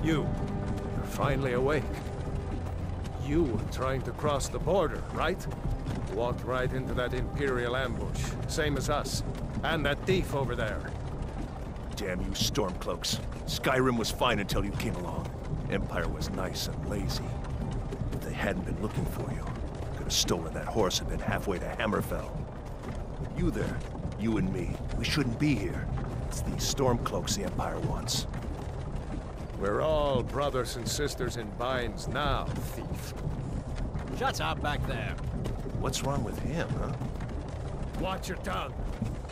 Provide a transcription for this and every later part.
You're finally awake. You were trying to cross the border, right? Walked right into that Imperial ambush, same as us. And that thief over there. Damn you Stormcloaks. Skyrim was fine until you came along. Empire was nice and lazy. If they hadn't been looking for you, could have stolen that horse and been halfway to Hammerfell. You there, you and me, we shouldn't be here. It's these Stormcloaks the Empire wants. We're all brothers and sisters in binds now, thief. Shut up back there. What's wrong with him, huh? Watch your tongue.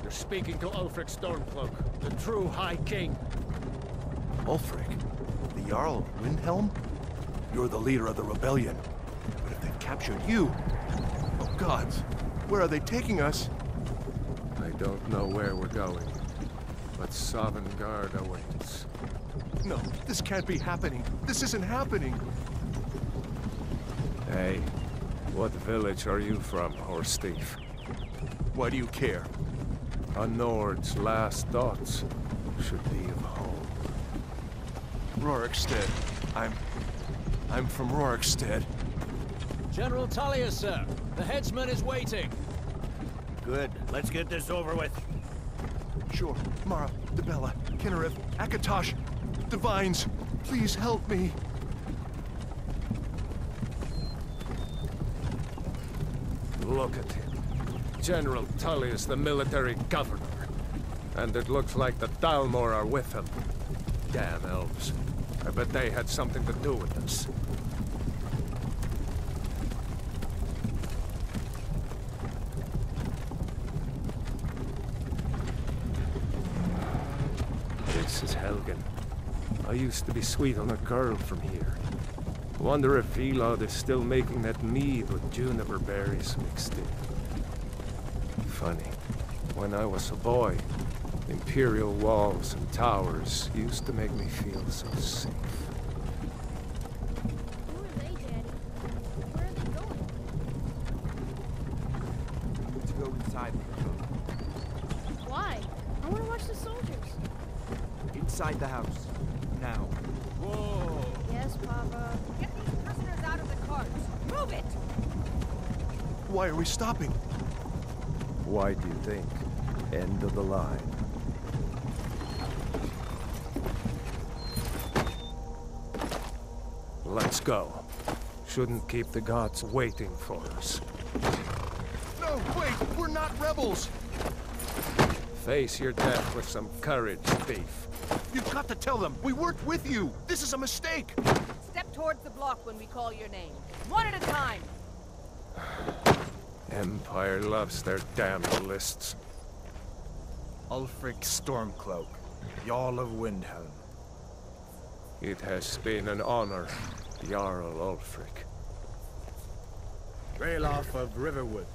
You're speaking to Ulfric Stormcloak, the true High King. Ulfric? The Jarl of Windhelm? You're the leader of the rebellion. But if they've captured you... Oh gods, where are they taking us? I don't know where we're going, but Sovngarde awaits. No, this can't be happening. This isn't happening. Hey, what village are you from, horse thief? Why do you care? A Nord's last thoughts should be of home. Rorikstead. I'm from Rorikstead. General Tullius, sir. The headsman is waiting. Good. Let's get this over with. Sure. Mara, Debella, Kinnereth, Akatosh, Divines, please help me. Look at him. General Tullius, the military governor. And it looks like the Dalmor are with him. Damn elves. I bet they had something to do with this. This is Helgen. I used to be sweet on a girl from here. Wonder if Elod is still making that mead with juniper berries mixed in. Funny. When I was a boy, Imperial walls and towers used to make me feel so safe. Who are they, Daddy? Where are they going? To go inside. Why? I want to watch the soldiers. Inside the house. Now. Whoa! Yes, Papa. Get these prisoners out of the carts. Move it! Why are we stopping? Why do you think? End of the line. Let's go. Shouldn't keep the gods waiting for us. No, wait! We're not rebels! Face your death with some courage, thief. You've got to tell them! We weren't with you! This is a mistake! Step towards the block when we call your name. One at a time. Empire loves their damn lists. Ulfric Stormcloak, Jarl of Windhelm. It has been an honor, Jarl Ulfric. Ralof of Riverwood.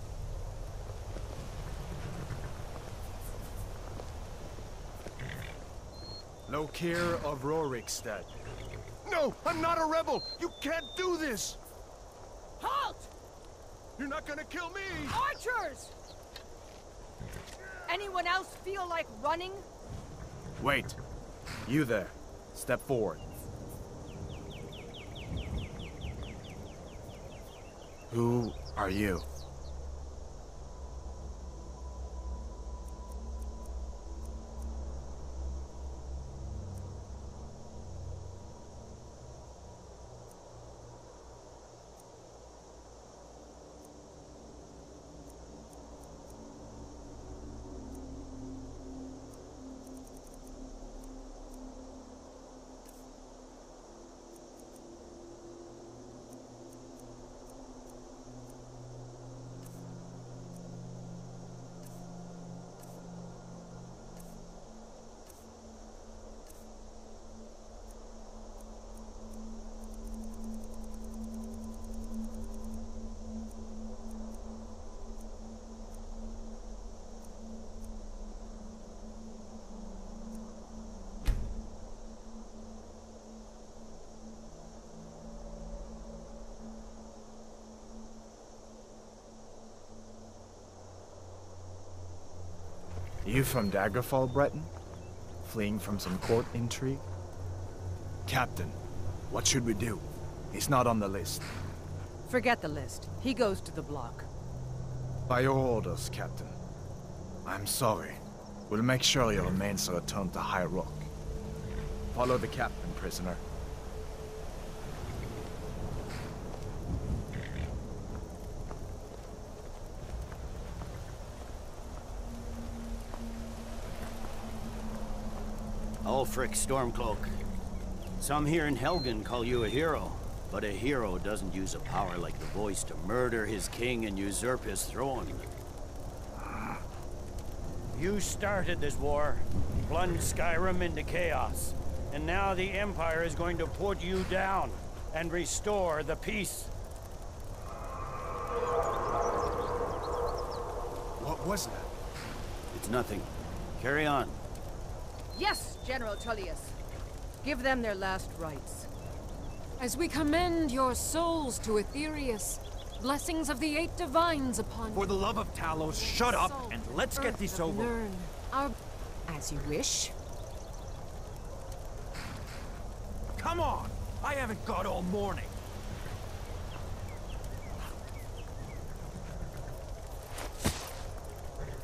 Lokir of Rorikstead. No! I'm not a rebel! You can't do this! Halt! You're not gonna kill me! Archers! Anyone else feel like running? Wait. You there. Step forward. Who are you? You from Daggerfall, Breton? Fleeing from some court intrigue? Captain, What should we do? He's not on the list. Forget the list. He goes to the block. By your orders, Captain. I'm sorry. We'll make sure your remains are returned to High Rock. Follow the captain, prisoner. Ulfric Stormcloak. Some here in Helgen call you a hero, but a hero doesn't use a power like the voice to murder his king and usurp his throne. You started this war, plunged Skyrim into chaos, and now the Empire is going to put you down and restore the peace. What was that? It's nothing. Carry on. Yes, General Tullius. Give them their last rites. As we commend your souls to Aetherius, blessings of the 8 divines upon you. For the love of Talos, shut up and let's get this over. Learn our... As you wish. Come on! I haven't got all morning.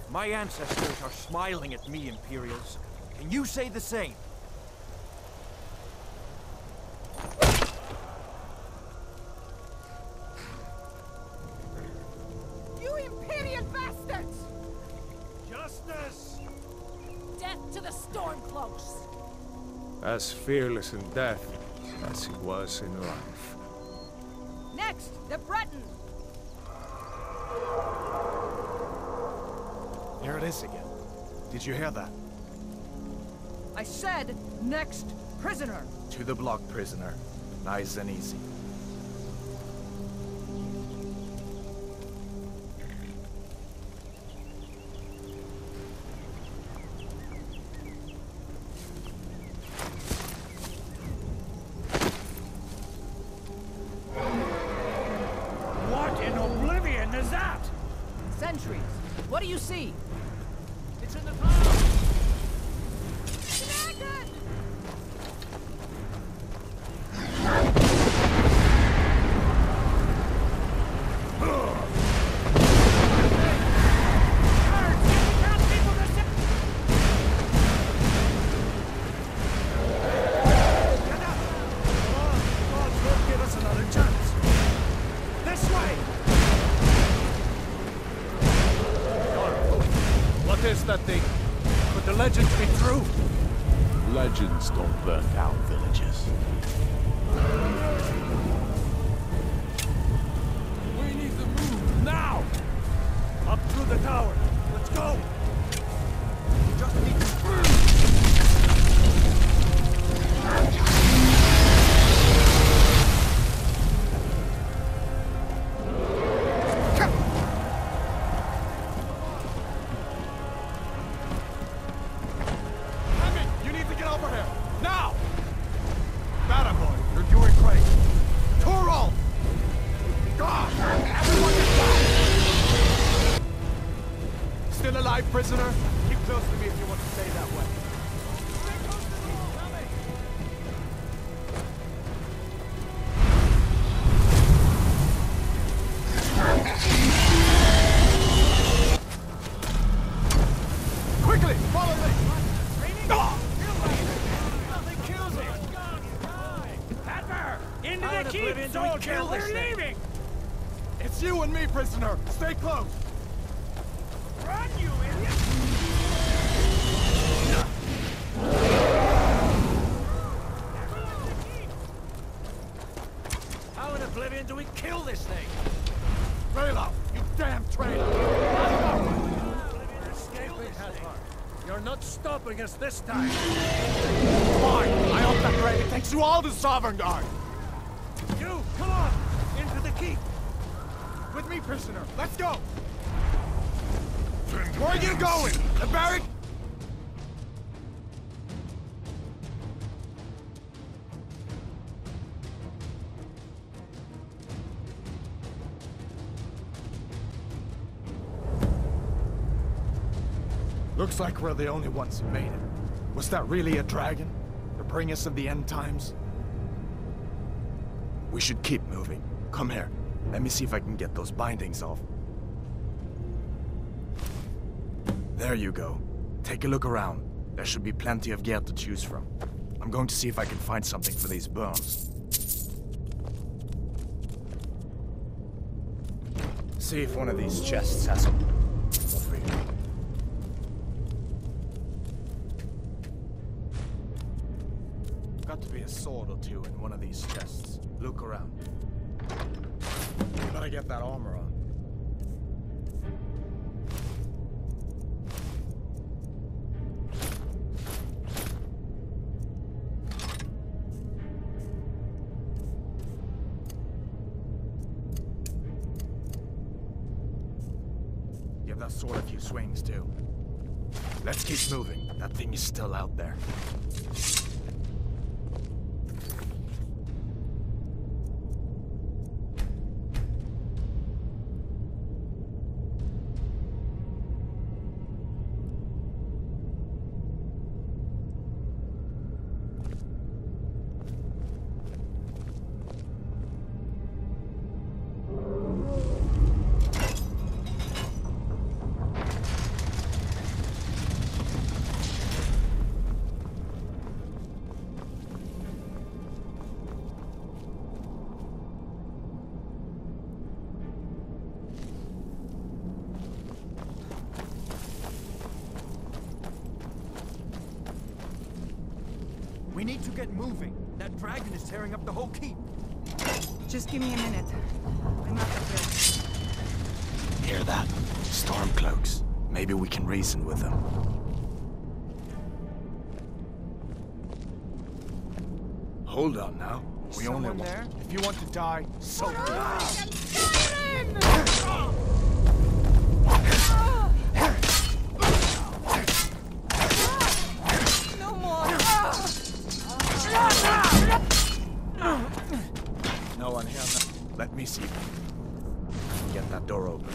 My ancestors are smiling at me, Imperials. Can you say the same? You Imperial bastards! Justice! Death to the Stormcloaks! As fearless in death as he was in life. Next, the Breton! Here it is again. Did you hear that? I said, next prisoner! To the block, prisoner. Nice and easy. What in oblivion is that? Sentries, what do you see? It's in the town! What is that thing? Could the legends be true? Legends don't burn down villages. We need to move now! Up through the tower. Let's go! Just need to... Prisoner, keep close to me if you want to stay that way. Quickly, follow me! Nothing kills it! Pepper! Into the keep, soldier! We're leaving! It's you and me, prisoner! Stay close! Run, you idiot! How in oblivion do we kill this thing? Raylo, you damn traitor! Escaping, Hathor. You're not stopping us this time. Fine! I hope that raid takes you all to Sovereign Guard! You, come on! Into the keep! With me, prisoner! Let's go! Where are you going? The barrack? Looks like we're the only ones who made it. Was that really a dragon? The bringers of the end times? We should keep moving. Come here. Let me see if I can get those bindings off. There you go. Take a look around. There should be plenty of gear to choose from. I'm going to see if I can find something for these burns. See if one of these chests has some. For you. Got to be a sword or two in one of these chests. Look around. Better get that armor on. Give that sword a few swings, too. Let's keep moving. That thing is still out there. We need to get moving. That dragon is tearing up the whole keep. Just give me a minute. I'm not that good. Hear that? Stormcloaks. Maybe we can reason with them. Hold on now. We only Someone want... there? If you want to die, so do I. No more! No one here now. Let me see. Get that door open.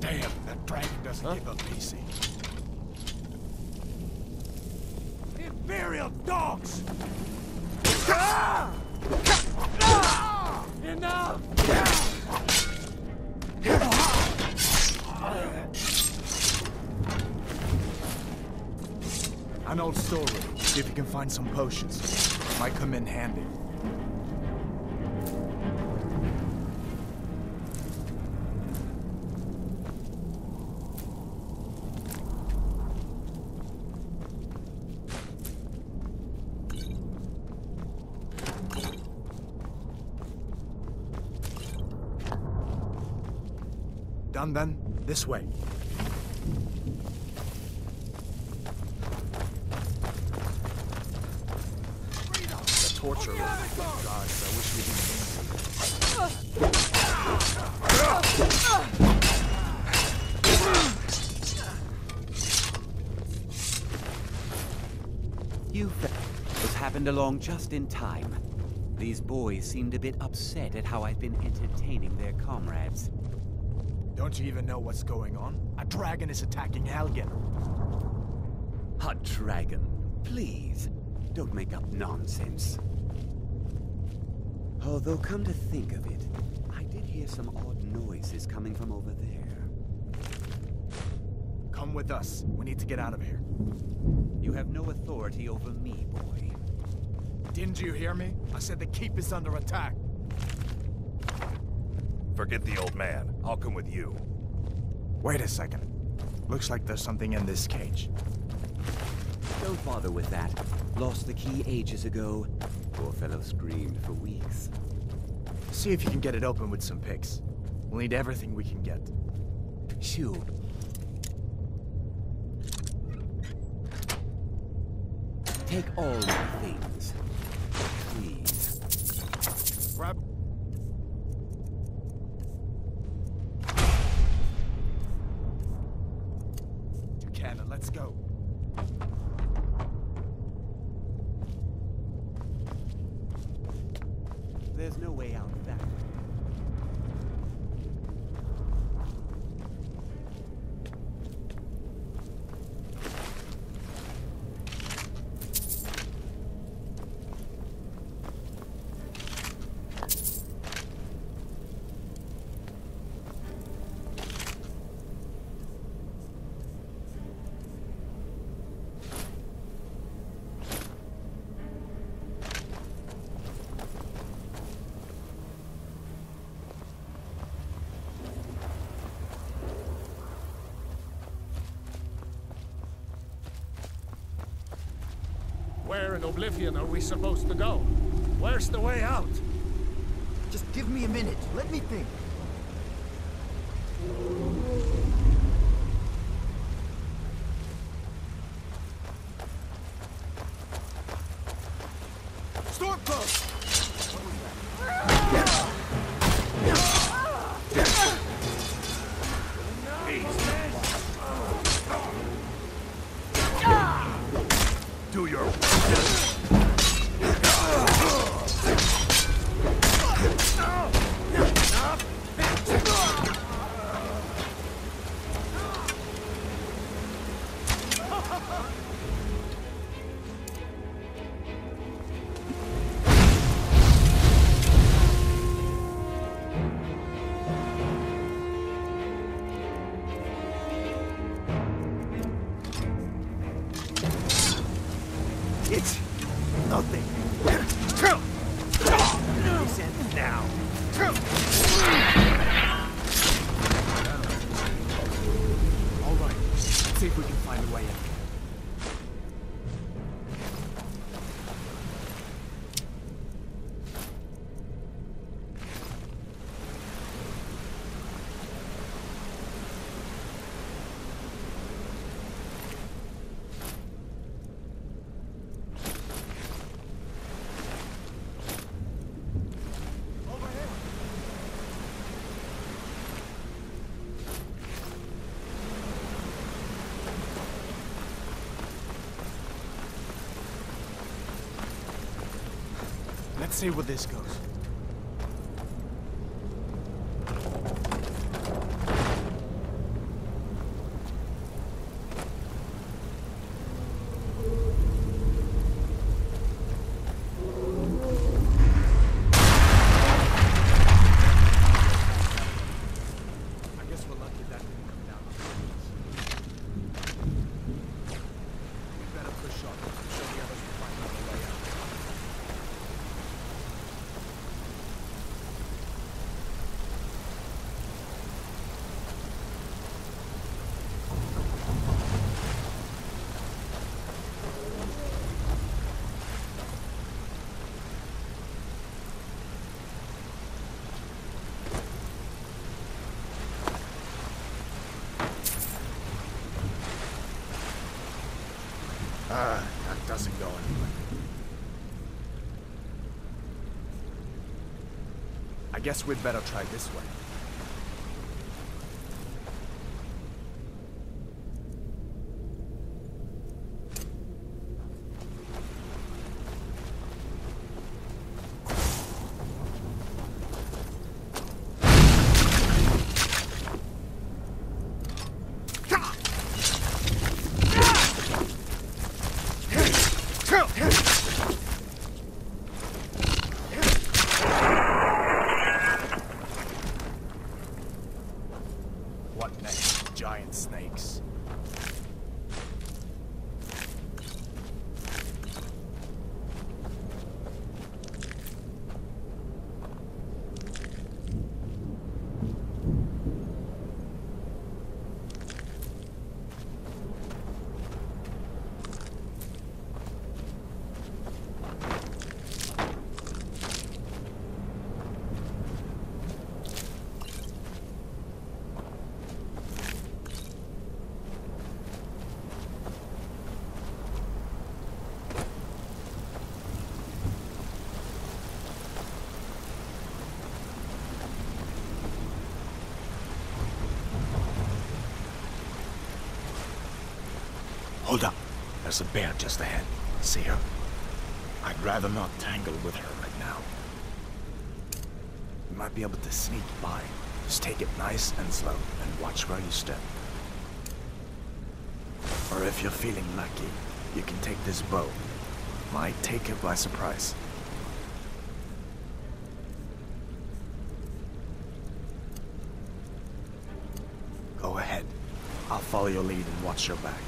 Damn, that dragon doesn't give up easy. Imperial dogs! Enough! An old story. See if you can find some potions. Might come in handy. Done then? This way. The torture room. Gosh, I wish we You was happened along just in time. These boys seemed a bit upset at how I've been entertaining their comrades. Don't you even know what's going on? A dragon is attacking Helgen. A dragon? Please, don't make up nonsense. Although, come to think of it, I did hear some odd noises coming from over there. Come with us. We need to get out of here. You have no authority over me, boy. Didn't you hear me? I said the keep is under attack. Forget the old man. I'll come with you. Wait a second. Looks like there's something in this cage. Don't bother with that. Lost the key ages ago. Poor fellow screamed for weeks. See if you can get it open with some picks. We'll need everything we can get. Shoo. Take all my things. Please. Grab... Buchanan, let's go. There's no way out that way. Where in Oblivion are we supposed to go? Where's the way out? Just give me a minute. Let me think. Stormcloak! Do your... It's nothing. Descend now. All right, let's see if we can find a way in. Let's see where this goes. I guess we're lucky that didn't come down. We better push on to show the others we find another way out. That doesn't go anywhere. I guess we'd better try this way. What next? Giant snakes. Hold up. There's a bear just ahead. See her? I'd rather not tangle with her right now. You might be able to sneak by. Just take it nice and slow, and watch where you step. Or if you're feeling lucky, you can take this bow. Might take her by surprise. Go ahead. I'll follow your lead and watch your back.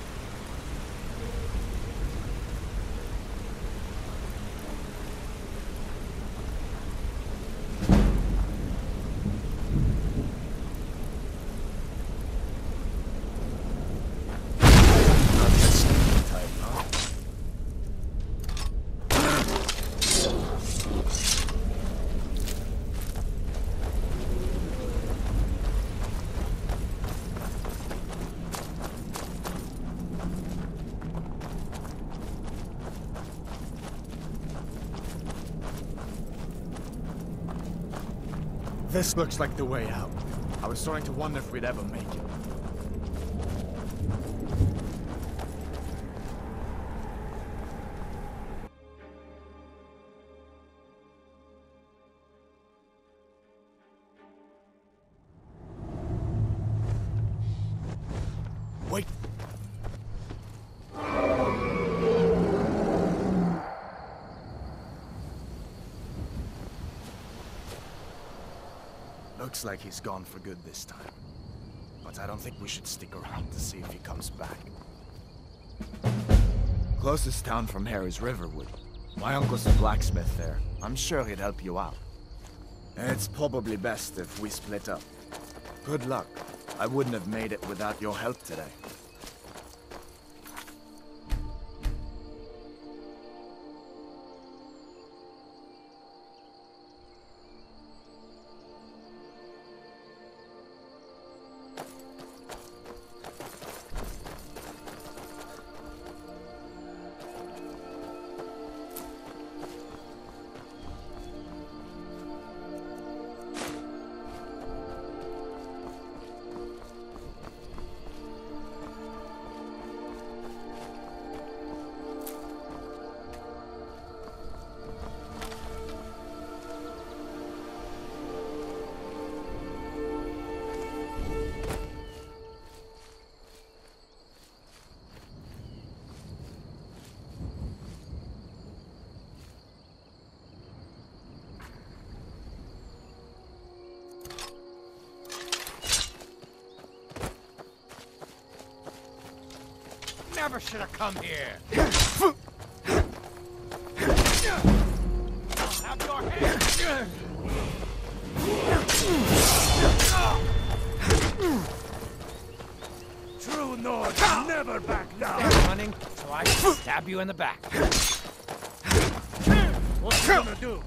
This looks like the way out. I was starting to wonder if we'd ever make it. Wait! Looks like he's gone for good this time. But I don't think we should stick around to see if he comes back. Closest town from here is Riverwood. My uncle's a blacksmith there. I'm sure he'd help you out. It's probably best if we split up. Good luck. I wouldn't have made it without your help today. Never should have come here. Have your hand. True Nords never back down. Running, so I can stab you in the back. What you gonna do?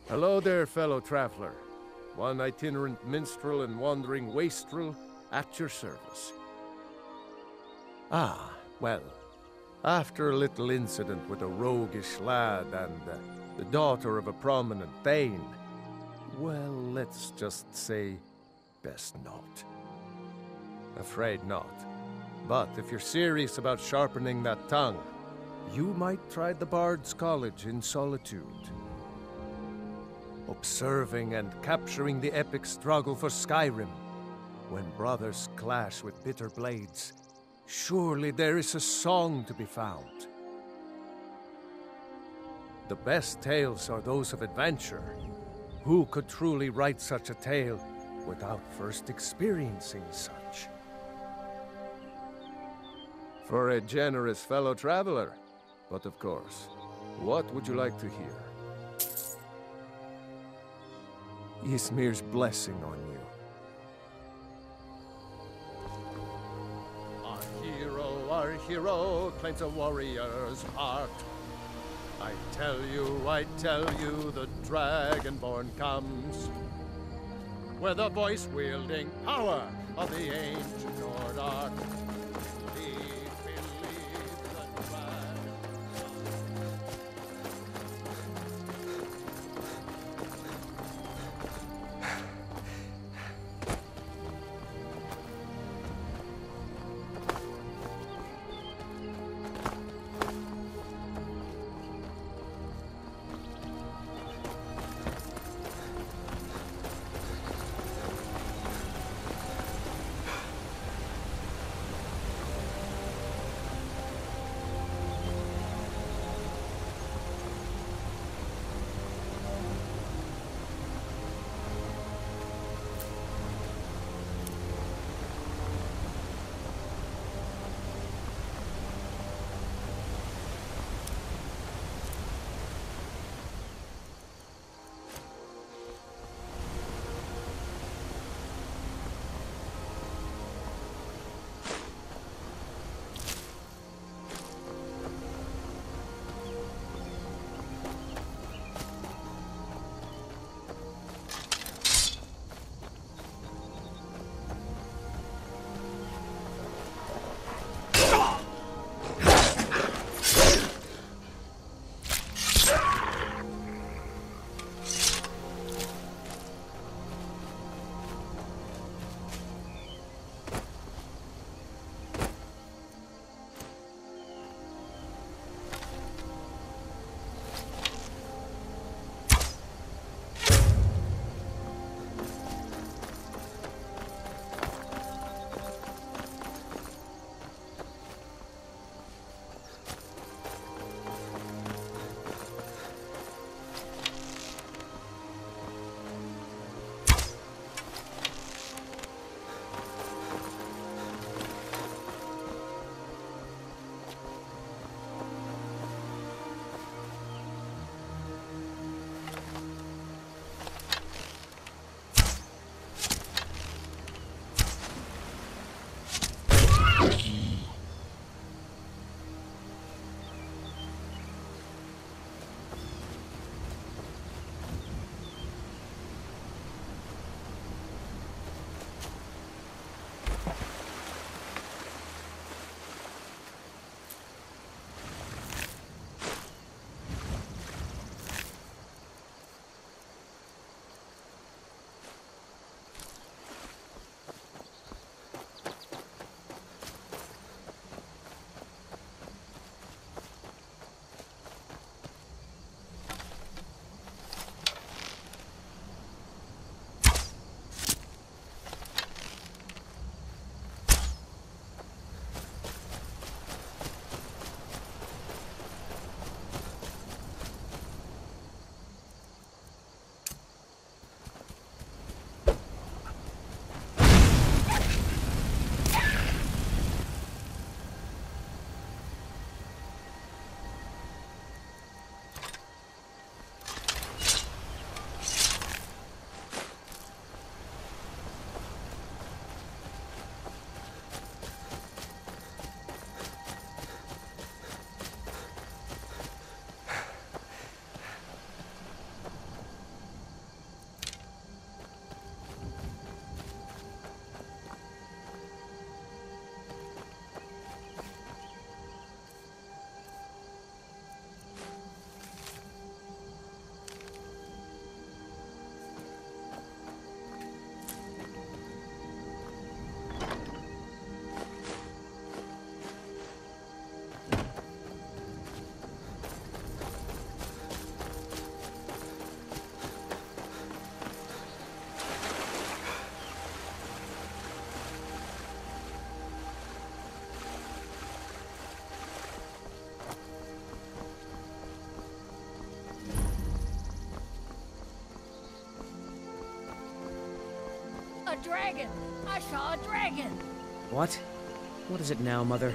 Hello there, fellow traveler. One itinerant minstrel and wandering wastrel at your service. Ah, well, after a little incident with a roguish lad and the daughter of a prominent thane, well, let's just say, best not. Afraid not. But if you're serious about sharpening that tongue, you might try the Bard's College in Solitude. Observing and capturing the epic struggle for Skyrim, when brothers clash with bitter blades, surely there is a song to be found. The best tales are those of adventure. Who could truly write such a tale without first experiencing such? For a generous fellow traveler. But of course, what would you like to hear? Ysmir's blessing on you. Our hero claims a warrior's heart. I tell you, the Dragonborn comes with the voice-wielding power of the ancient Nord. dragon! I saw a dragon! What? What is it now, Mother?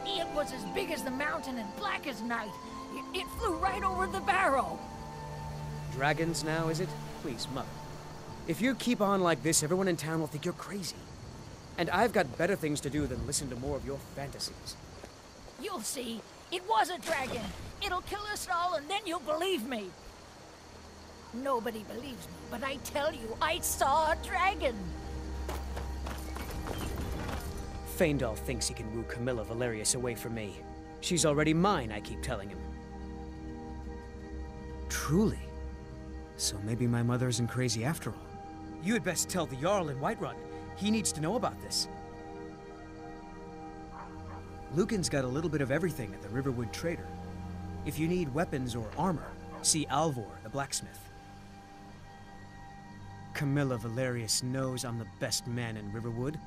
It was as big as the mountain and black as night. It flew right over the barrow. Dragons now, is it? Please, Mother. If you keep on like this, everyone in town will think you're crazy. And I've got better things to do than listen to more of your fantasies. You'll see. It was a dragon. It'll kill us all and then you'll believe me. Nobody believes me, but I tell you, I saw a dragon. Faendal thinks he can woo Camilla Valerius away from me. She's already mine, I keep telling him. Truly? So maybe my mother isn't crazy after all. You had best tell the Jarl in Whiterun. He needs to know about this. Lucan's got a little bit of everything at the Riverwood Trader. If you need weapons or armor, see Alvor, the blacksmith. Camilla Valerius knows I'm the best man in Riverwood.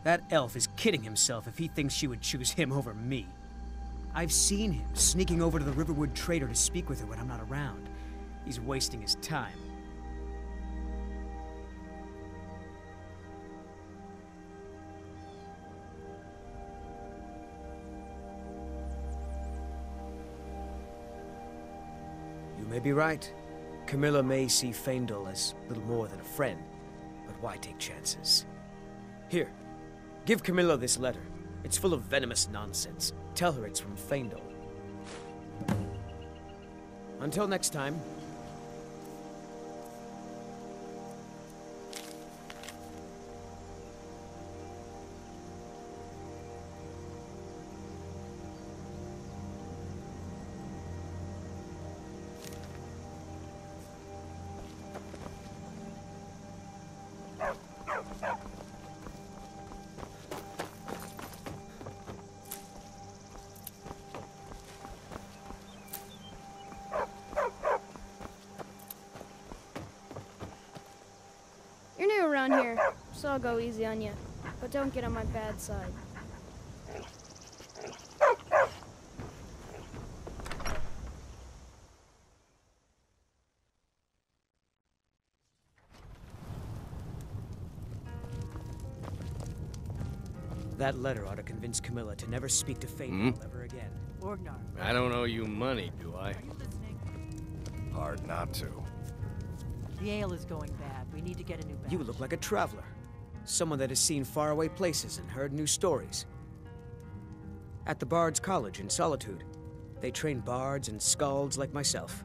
That elf is kidding himself if he thinks she would choose him over me. I've seen him sneaking over to the Riverwood Trader to speak with her when I'm not around. He's wasting his time. You may be right. Camilla may see Faendal as little more than a friend, but why take chances? Here, give Camilla this letter. It's full of venomous nonsense. Tell her it's from Faendal. Until next time. You're new around here, so I'll go easy on you. But don't get on my bad side. That letter ought to convince Camilla to never speak to Faendal ever again. Orgnar. I don't owe you money, do I? Are you listening? Hard not to. The ale is going bad. We need to get a new batch. You look like a traveler. Someone that has seen faraway places and heard new stories. At the Bard's College in Solitude, they train bards and skalds like myself.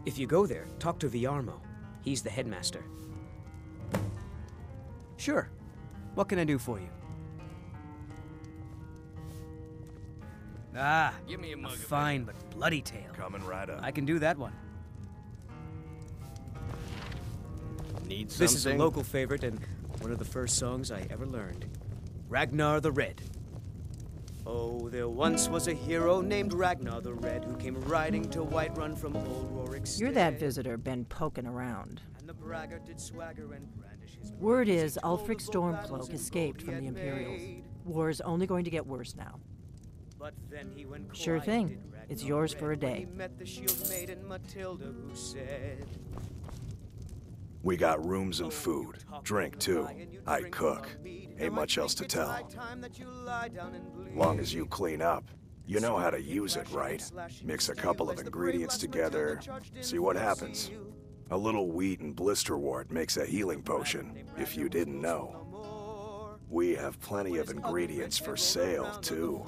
If you go there, talk to Viarmo. He's the headmaster. Sure. What can I do for you? Ah, give me a mug of fine but bloody tale. Coming right up. I can do that one. Need something? This is a local favorite and one of the first songs I ever learned. Ragnar the Red. Oh, there once was a hero named Ragnar the Red who came riding to Whiterun from old Rorik's. You're that visitor been poking around. And the braggart did swagger and brandish his Word is Ulfric Stormcloak escaped from the Imperials. War's only going to get worse now. But then he went Sure thing. It's yours for a day. He met the shield maiden Matilda who said, We got rooms and food. Drink, too. I cook. Ain't much else to tell. Long as you clean up. You know how to use it, right? Mix a couple of ingredients together, see what happens. A little wheat and blisterwort makes a healing potion, if you didn't know. We have plenty of ingredients for sale, too.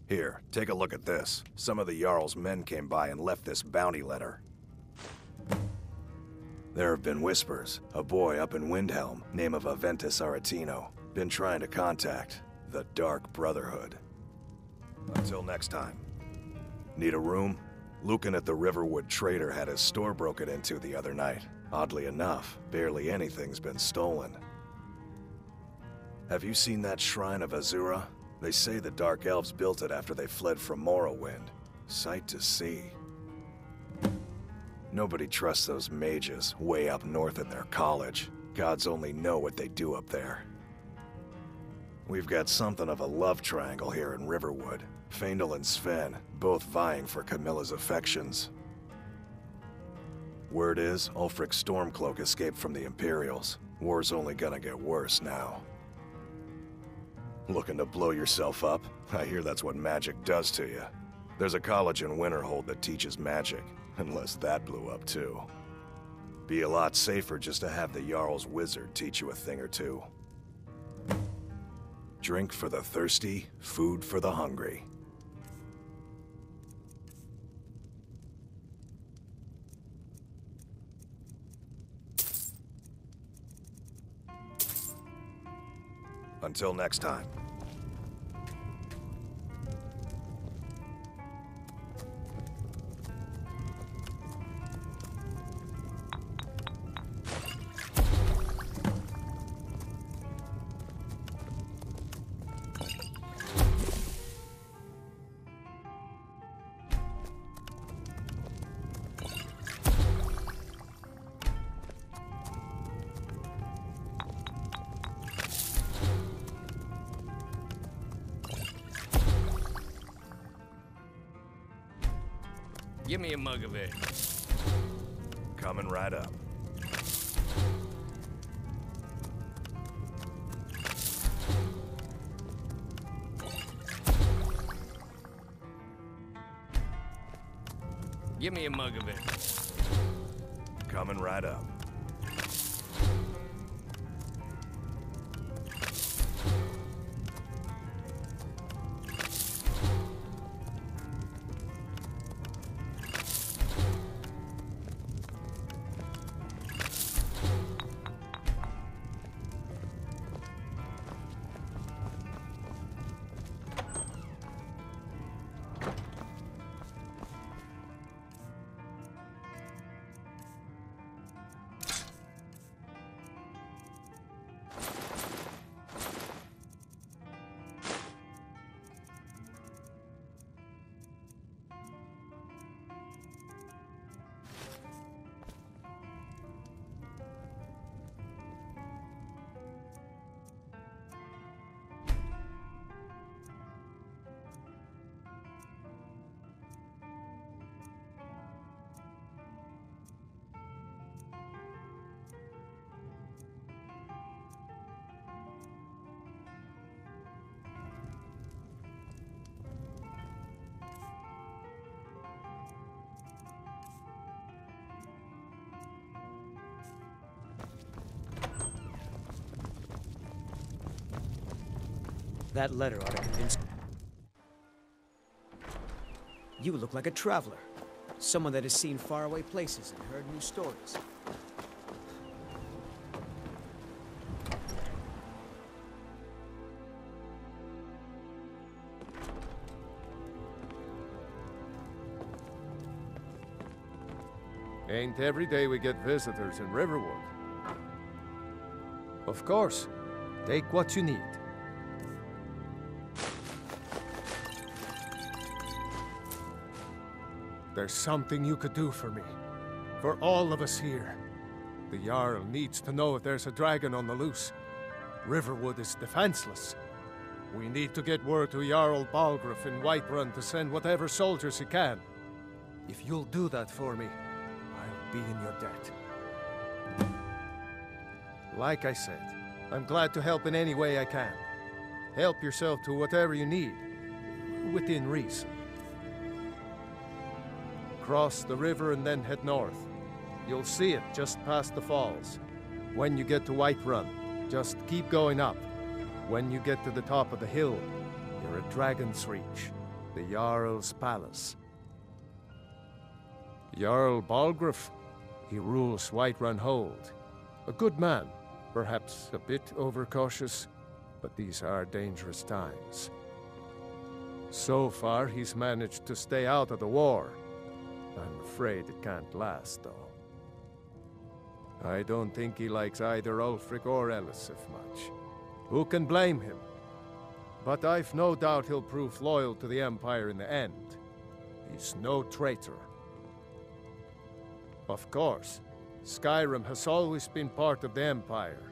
Here, take a look at this. Some of the Jarl's men came by and left this bounty letter. There have been whispers. A boy up in Windhelm, name of Aventus Aretino, been trying to contact the Dark Brotherhood. Until next time. Need a room? Lucan at the Riverwood Trader had his store broken into the other night. Oddly enough, barely anything's been stolen. Have you seen that shrine of Azura? They say the Dark Elves built it after they fled from Morrowind. Sight to see. Nobody trusts those mages way up north in their college. Gods only know what they do up there. We've got something of a love triangle here in Riverwood. Faendal and Sven, both vying for Camilla's affections. Word is, Ulfric's Stormcloak escaped from the Imperials. War's only gonna get worse now. Looking to blow yourself up? I hear that's what magic does to you. There's a college in Winterhold that teaches magic, unless that blew up too. Be a lot safer just to have the Jarl's wizard teach you a thing or two. Drink for the thirsty, food for the hungry. Until next time. Give me a mug of it. Coming right up. Give me a mug of it. Coming right up. That letter ought to convince... You look like a traveler. Someone that has seen faraway places and heard new stories. Ain't every day we get visitors in Riverwood. Of course. Take what you need. There's something you could do for me. For all of us here. The Jarl needs to know if there's a dragon on the loose. Riverwood is defenseless. We need to get word to Jarl Balgruuf in Whiterun to send whatever soldiers he can. If you'll do that for me, I'll be in your debt. Like I said, I'm glad to help in any way I can. Help yourself to whatever you need, within reason. Cross the river and then head north. You'll see it just past the falls. When you get to Whiterun, just keep going up. When you get to the top of the hill, you're at Dragon's Reach, the Jarl's palace. Jarl Balgruuf, he rules Whiterun Hold. A good man, perhaps a bit overcautious, but these are dangerous times. So far, he's managed to stay out of the war. I'm afraid it can't last, though. I don't think he likes either Ulfric or Elisif much. Who can blame him? But I've no doubt he'll prove loyal to the Empire in the end. He's no traitor. Of course, Skyrim has always been part of the Empire.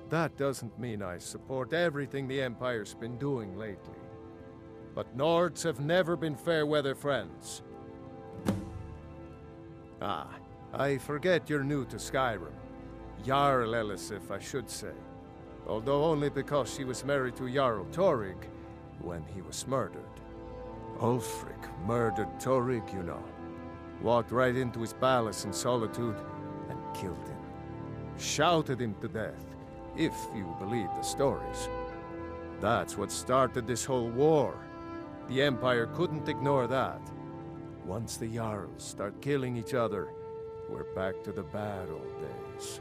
That doesn't mean I support everything the Empire's been doing lately. But Nords have never been fair-weather friends. Ah, I forget you're new to Skyrim. Jarl Elisif, I should say. Although only because she was married to Jarl Torrig when he was murdered. Ulfric murdered Torrig, you know. Walked right into his palace in Solitude and killed him. Shouted him to death, if you believe the stories. That's what started this whole war. The Empire couldn't ignore that. Once the Jarls start killing each other, we're back to the bad old days.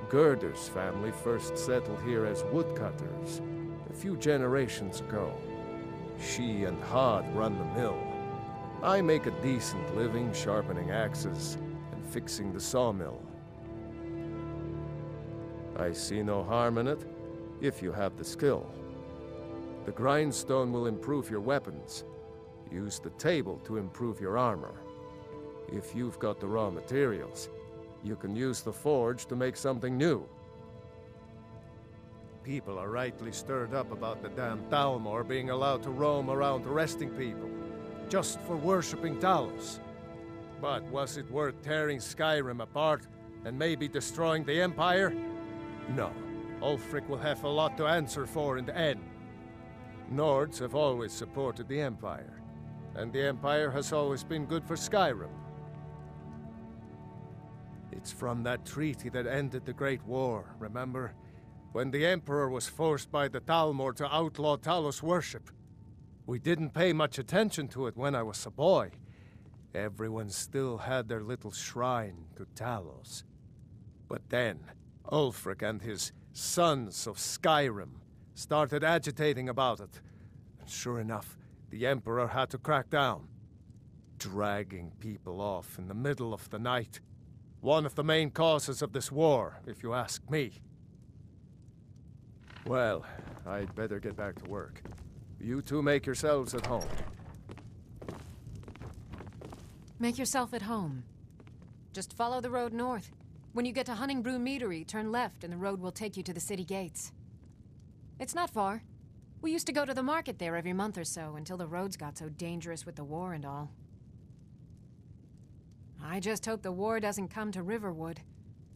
Gerder's family first settled here as woodcutters a few generations ago. She and Hod run the mill. I make a decent living sharpening axes and fixing the sawmill. I see no harm in it, if you have the skill. The grindstone will improve your weapons. Use the table to improve your armor. If you've got the raw materials, you can use the forge to make something new. People are rightly stirred up about the damn Thalmor being allowed to roam around arresting people, just for worshipping Talos. But was it worth tearing Skyrim apart and maybe destroying the Empire? No. Ulfric will have a lot to answer for in the end. Nords have always supported the Empire, and the Empire has always been good for Skyrim. It's from that treaty that ended the Great War, remember? When the Emperor was forced by the Thalmor to outlaw Talos worship. We didn't pay much attention to it when I was a boy. Everyone still had their little shrine to Talos. But then, Ulfric and his Sons of Skyrim started agitating about it. And sure enough, the Emperor had to crack down. Dragging people off in the middle of the night. One of the main causes of this war, if you ask me. Well, I'd better get back to work. You two make yourselves at home. Make yourself at home. Just follow the road north. When you get to Hunningbrew Meadery, turn left and the road will take you to the city gates. It's not far. We used to go to the market there every month or so until the roads got so dangerous with the war and all. I just hope the war doesn't come to Riverwood.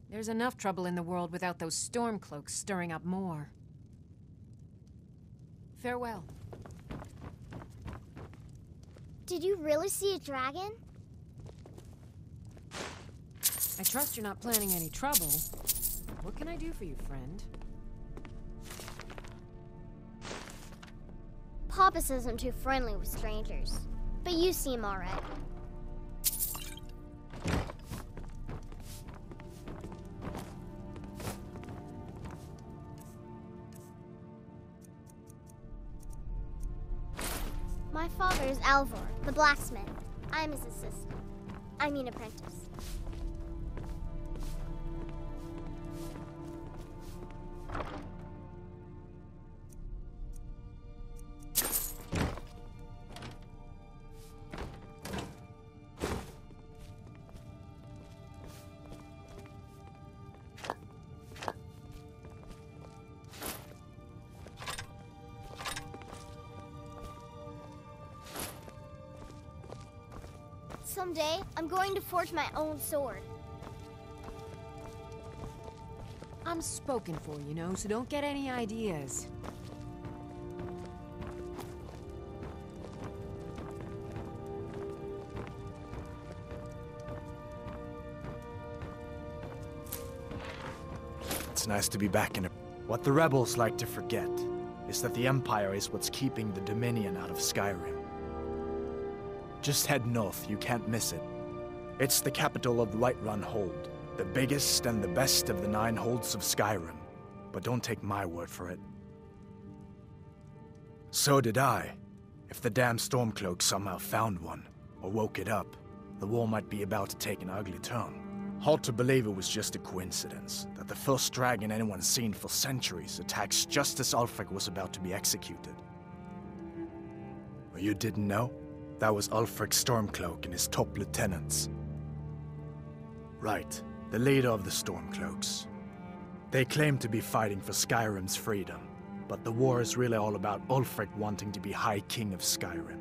There's enough trouble in the world without those Stormcloaks stirring up more. Farewell. Did you really see a dragon? I trust you're not planning any trouble. What can I do for you, friend? Papa says I'm too friendly with strangers, but you seem alright. My father is Alvor, the blacksmith. I'm his assistant. I mean apprentice. Someday, I'm going to forge my own sword. I'm spoken for, you know, so don't get any ideas. It's nice to be back in a... What the rebels like to forget is that the Empire is what's keeping the Dominion out of Skyrim. Just head north, you can't miss it. It's the capital of Whiterun Hold, the biggest and the best of the 9 holds of Skyrim. But don't take my word for it. So did I. If the damn Stormcloak somehow found one, or woke it up, the war might be about to take an ugly turn. Hard to believe it was just a coincidence, that the first dragon anyone's seen for centuries attacks just as Ulfric was about to be executed. Well, you didn't know? That was Ulfric Stormcloak and his top lieutenants. Right, the leader of the Stormcloaks. They claim to be fighting for Skyrim's freedom, but the war is really all about Ulfric wanting to be High King of Skyrim.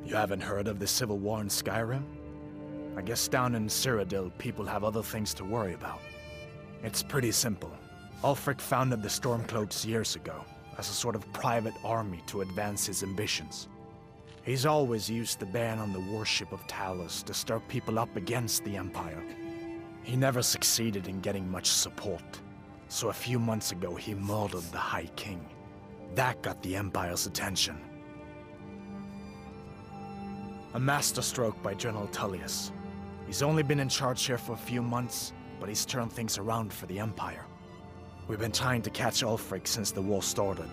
You haven't heard of the Civil War in Skyrim? I guess down in Cyrodiil, people have other things to worry about. It's pretty simple. Ulfric founded the Stormcloaks years ago, as a sort of private army to advance his ambitions. He's always used the ban on the worship of Talos to stir people up against the Empire. He never succeeded in getting much support, so a few months ago he murdered the High King. That got the Empire's attention. A masterstroke by General Tullius. He's only been in charge here for a few months, but he's turned things around for the Empire. We've been trying to catch Ulfric since the war started,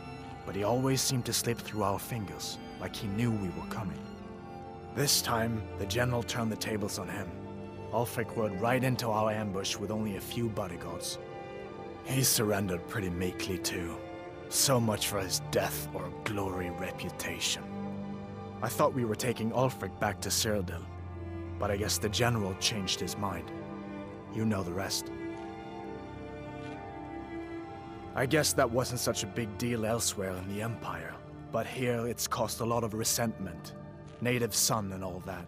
but he always seemed to slip through our fingers, like he knew we were coming. This time, the General turned the tables on him. Ulfric rode right into our ambush with only a few bodyguards. He surrendered pretty meekly too. So much for his death or glory reputation. I thought we were taking Ulfric back to Cyrodiil, but I guess the General changed his mind. You know the rest. I guess that wasn't such a big deal elsewhere in the Empire, but here it's caused a lot of resentment. Native son and all that.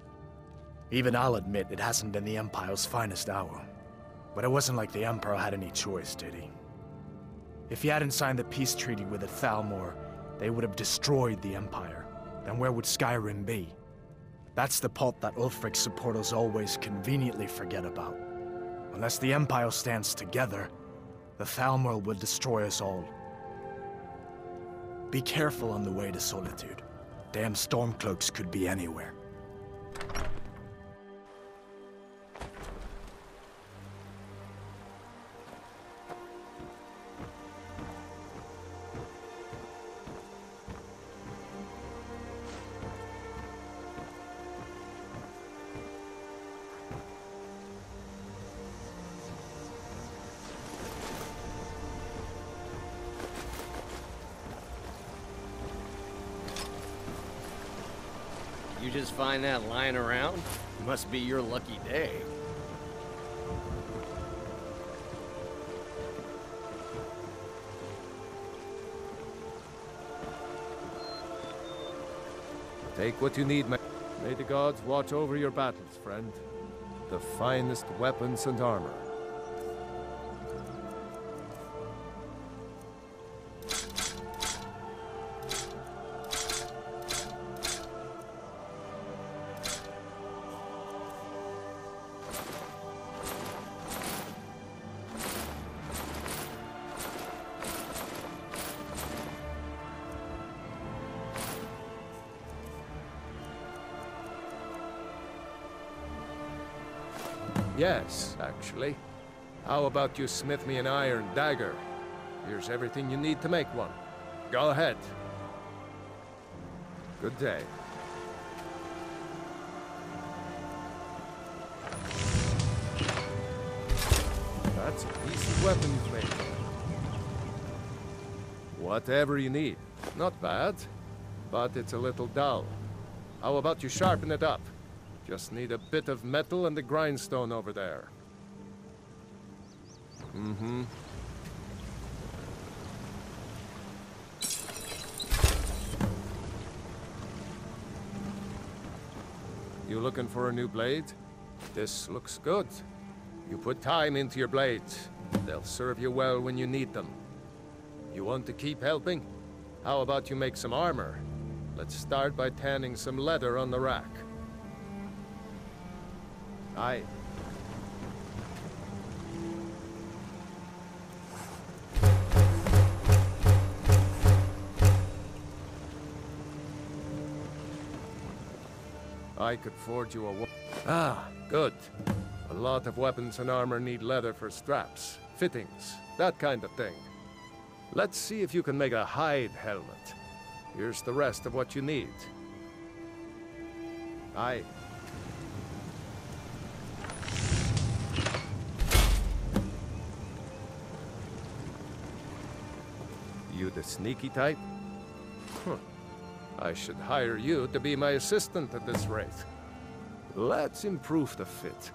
Even I'll admit it hasn't been the Empire's finest hour. But it wasn't like the Emperor had any choice, did he? If he hadn't signed the peace treaty with the Thalmor, they would have destroyed the Empire. Then where would Skyrim be? That's the part that Ulfric's supporters always conveniently forget about. Unless the Empire stands together, the Thalmor will destroy us all. Be careful on the way to Solitude. Damn Stormcloaks could be anywhere. You just find that lying around? Must be your lucky day. Take what you need, man. May the gods watch over your battles, friend. The finest weapons and armor. Yes, actually. How about you smith me an iron dagger? Here's everything you need to make one. Go ahead. Good day. That's a decent weapon you've made. Whatever you need. Not bad, but it's a little dull. How about you sharpen it up? Just need a bit of metal and the grindstone over there. Mm-hmm. You looking for a new blade? This looks good. You put time into your blades. They'll serve you well when you need them. You want to keep helping? How about you make some armor? Let's start by tanning some leather on the rack. Aye. I could forge you a Ah, good. A lot of weapons and armor need leather for straps, fittings, that kind of thing. Let's see if you can make a hide helmet. Here's the rest of what you need. Aye. You the sneaky type? Huh. I should hire you to be my assistant at this rate. Let's improve the fit.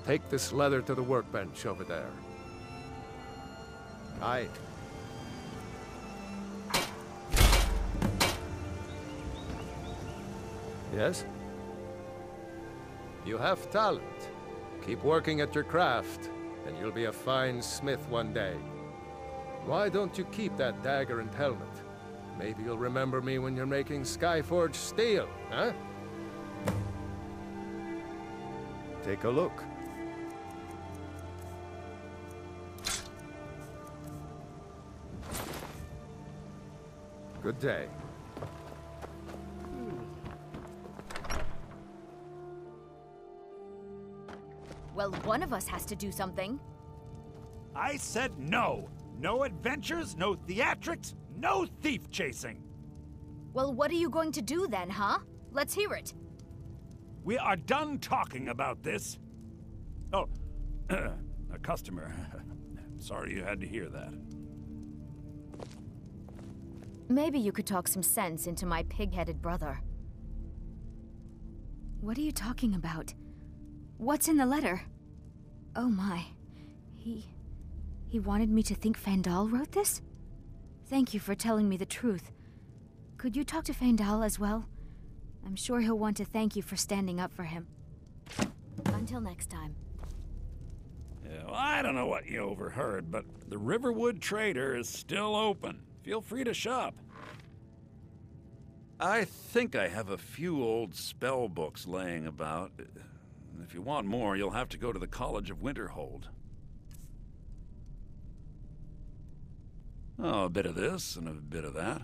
Take this leather to the workbench over there. Aye. Yes? You have talent. Keep working at your craft, and you'll be a fine smith one day. Why don't you keep that dagger and helmet? Maybe you'll remember me when you're making Skyforged steel, huh? Take a look. Good day. Well, one of us has to do something. I said no. No adventures, no theatrics, no thief chasing. Well, what are you going to do then, huh? Let's hear it. We are done talking about this. Oh, a customer. Sorry you had to hear that. Maybe you could talk some sense into my pig-headed brother. What are you talking about? What's in the letter? Oh my. He wanted me to think Fandal wrote this? Thank you for telling me the truth. Could you talk to Fandal as well? I'm sure he'll want to thank you for standing up for him. Until next time. Yeah, well, I don't know what you overheard, but the Riverwood Trader is still open. Feel free to shop. I think I have a few old spell books laying about. If you want more, you'll have to go to the College of Winterhold. Oh, a bit of this and a bit of that.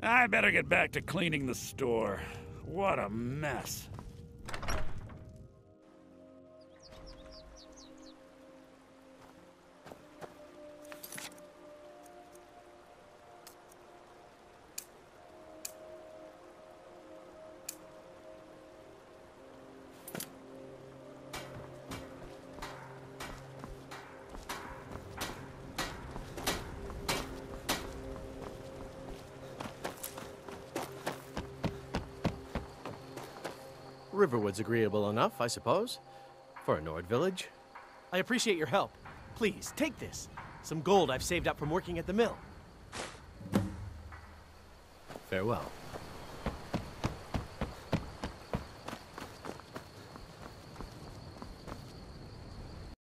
I better get back to cleaning the store. What a mess. Riverwood's agreeable enough, I suppose, for a Nord village. I appreciate your help. Please, take this. Some gold I've saved up from working at the mill. Farewell.